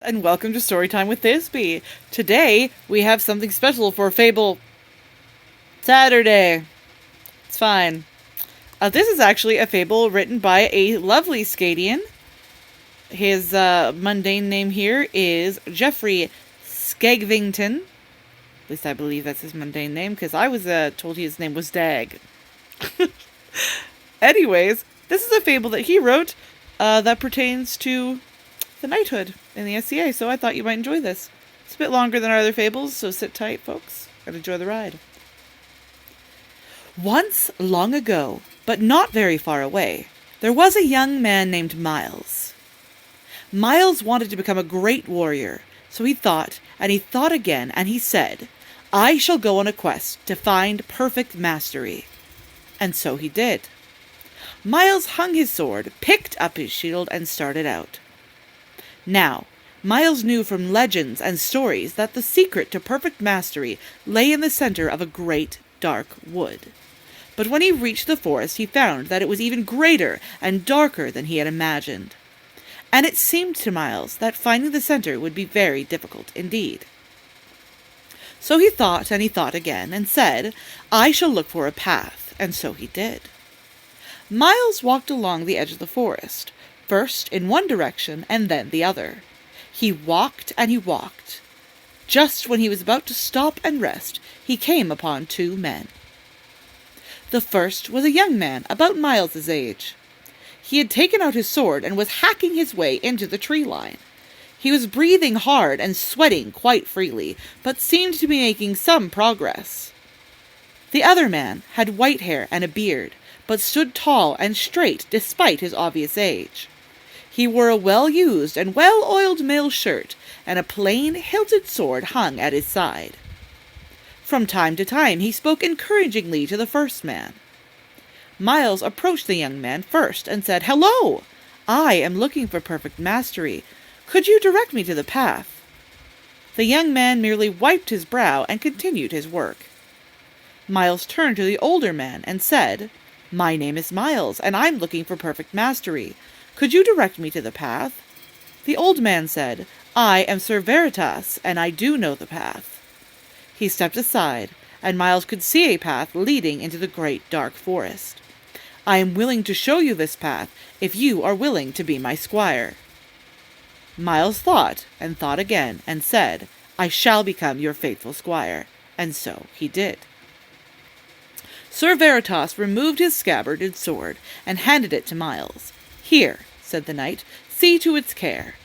And welcome to Storytime with Thisbe. Today, we have something special for Fable Saturday. It's fine. This is actually a fable written by a lovely Skadian. His mundane name here is Jeffrey Skevington. At least I believe that's his mundane name, because I was told his name was Dagg. Anyways, this is a fable that he wrote that pertains to the knighthood in the SCA, so I thought you might enjoy this. It's a bit longer than our other fables, so sit tight, folks, and enjoy the ride. Once, long ago, but not very far away, there was a young man named Miles. Miles wanted to become a great warrior, so he thought, and he thought again, and he said, "I shall go on a quest to find perfect mastery." And so he did. Miles hung his sword, picked up his shield, and started out. Now, Miles knew from legends and stories that the secret to perfect mastery lay in the center of a great, dark wood. But when he reached the forest, he found that it was even greater and darker than he had imagined. And it seemed to Miles that finding the center would be very difficult indeed. So he thought and he thought again, and said, "I shall look for a path," and so he did. Miles walked along the edge of the forest, first in one direction and then the other. He walked and he walked. Just when he was about to stop and rest, he came upon two men. The first was a young man about Miles's age. He had taken out his sword and was hacking his way into the tree line. He was breathing hard and sweating quite freely, but seemed to be making some progress. The other man had white hair and a beard, but stood tall and straight despite his obvious age. He wore a well-used and well-oiled mail shirt, and a plain, hilted sword hung at his side. From time to time he spoke encouragingly to the first man. Miles approached the young man first and said, "Hello! I am looking for perfect mastery. Could you direct me to the path?" The young man merely wiped his brow and continued his work. Miles turned to the older man and said, "My name is Miles, and I'm looking for perfect mastery. Could you direct me to the path?" The old man said, "I am Sir Veritas, and I do know the path." He stepped aside, and Miles could see a path leading into the great dark forest. "I am willing to show you this path, if you are willing to be my squire." Miles thought, and thought again, and said, "I shall become your faithful squire." And so he did. Sir Veritas removed his scabbarded sword, and handed it to Miles. "Here," said the knight, "see to its care."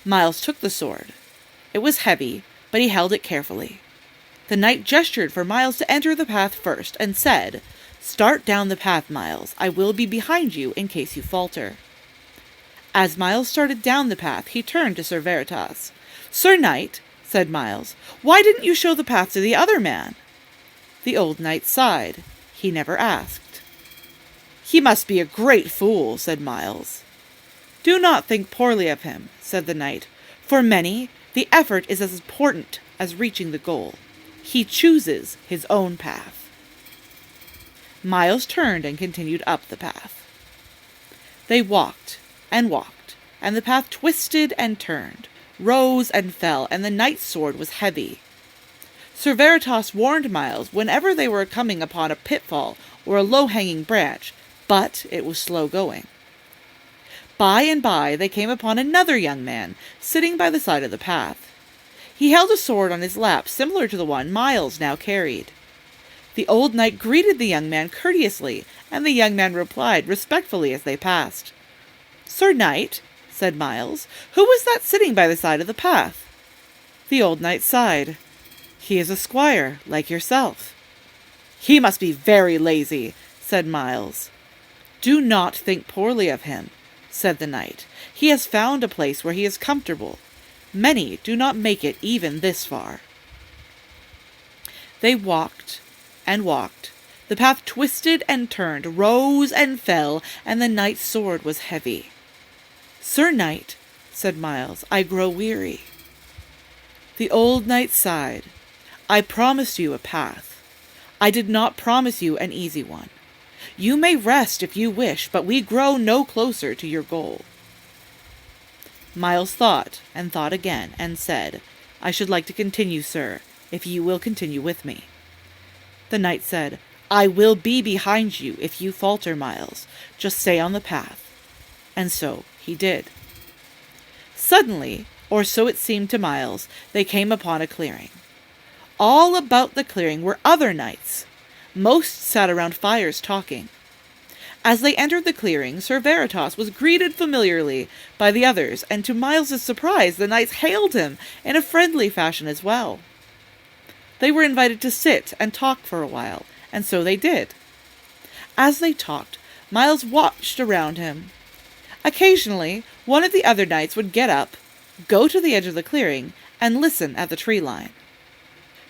Miles took the sword. It was heavy, but he held it carefully. The knight gestured for Miles to enter the path first, and said, "Start down the path, Miles. I will be behind you in case you falter." As Miles started down the path, he turned to Sir Veritas. "Sir Knight," said Miles, "why didn't you show the path to the other man?" The old knight sighed. He never asked. "He must be a great fool," said Miles. "Do not think poorly of him," said the knight. "For many, the effort is as important as reaching the goal. He chooses his own path." Miles turned and continued up the path. They walked, and the path twisted and turned, rose and fell, and the knight's sword was heavy. Sir Veritas warned Miles whenever they were coming upon a pitfall or a low-hanging branch, but it was slow going. By and by they came upon another young man, sitting by the side of the path. He held a sword on his lap, similar to the one Miles now carried. The old knight greeted the young man courteously, and the young man replied respectfully as they passed. "Sir Knight," said Miles, "who was that sitting by the side of the path?" The old knight sighed. "He is a squire, like yourself." "He must be very lazy," said Miles. "Do not think poorly of him," said the knight. "He has found a place where he is comfortable. Many do not make it even this far." They walked and walked. The path twisted and turned, rose and fell, and the knight's sword was heavy. "Sir Knight," said Miles, "I grow weary." The old knight sighed. "I promised you a path. I did not promise you an easy one. You may rest if you wish, but we grow no closer to your goal." Miles thought and thought again, and said, "I should like to continue, sir, if you will continue with me." The knight said, "I will be behind you if you falter, Miles. Just stay on the path." And so he did. Suddenly, or so it seemed to Miles, they came upon a clearing. All about the clearing were other knights. Most sat around fires talking. As they entered the clearing, Sir Veritas was greeted familiarly by the others, and to Miles's surprise, the knights hailed him in a friendly fashion as well. They were invited to sit and talk for a while, and so they did. As they talked, Miles watched around him. Occasionally, one of the other knights would get up, go to the edge of the clearing, and listen at the tree line.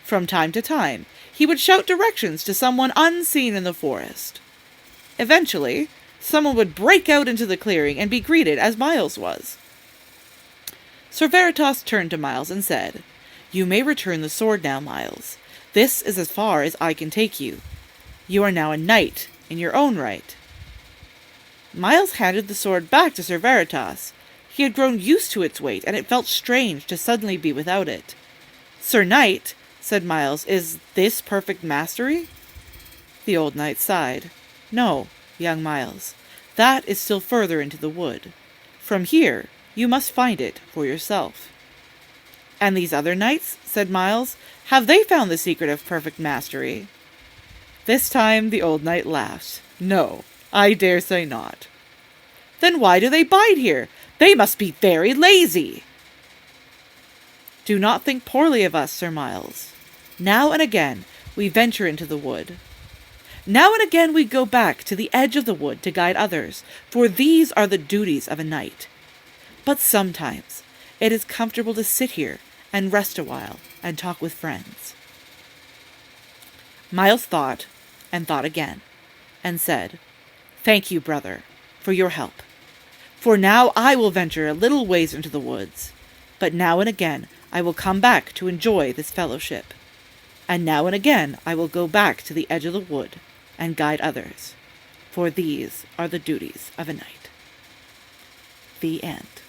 From time to time, he would shout directions to someone unseen in the forest. Eventually, someone would break out into the clearing and be greeted as Miles was. Sir Veritas turned to Miles and said, "You may return the sword now, Miles. This is as far as I can take you. You are now a knight in your own right." Miles handed the sword back to Sir Veritas. He had grown used to its weight, and it felt strange to suddenly be without it. "Sir Knight," said Miles, "is this perfect mastery?" The old knight sighed. "No, young Miles, that is still further into the wood. From here, you must find it for yourself." "And these other knights," said Miles, "have they found the secret of perfect mastery?" This time the old knight laughed. "No, I dare say not." "Then why do they bide here? They must be very lazy." "Do not think poorly of us, Sir Miles. Now and again we venture into the wood. Now and again we go back to the edge of the wood to guide others, for these are the duties of a knight. But sometimes it is comfortable to sit here and rest a while and talk with friends." Miles thought and thought again, and said, "Thank you, brother, for your help. For now I will venture a little ways into the woods, but now and again I will come back to enjoy this fellowship. And now and again I will go back to the edge of the wood and guide others, for these are the duties of a knight." The end.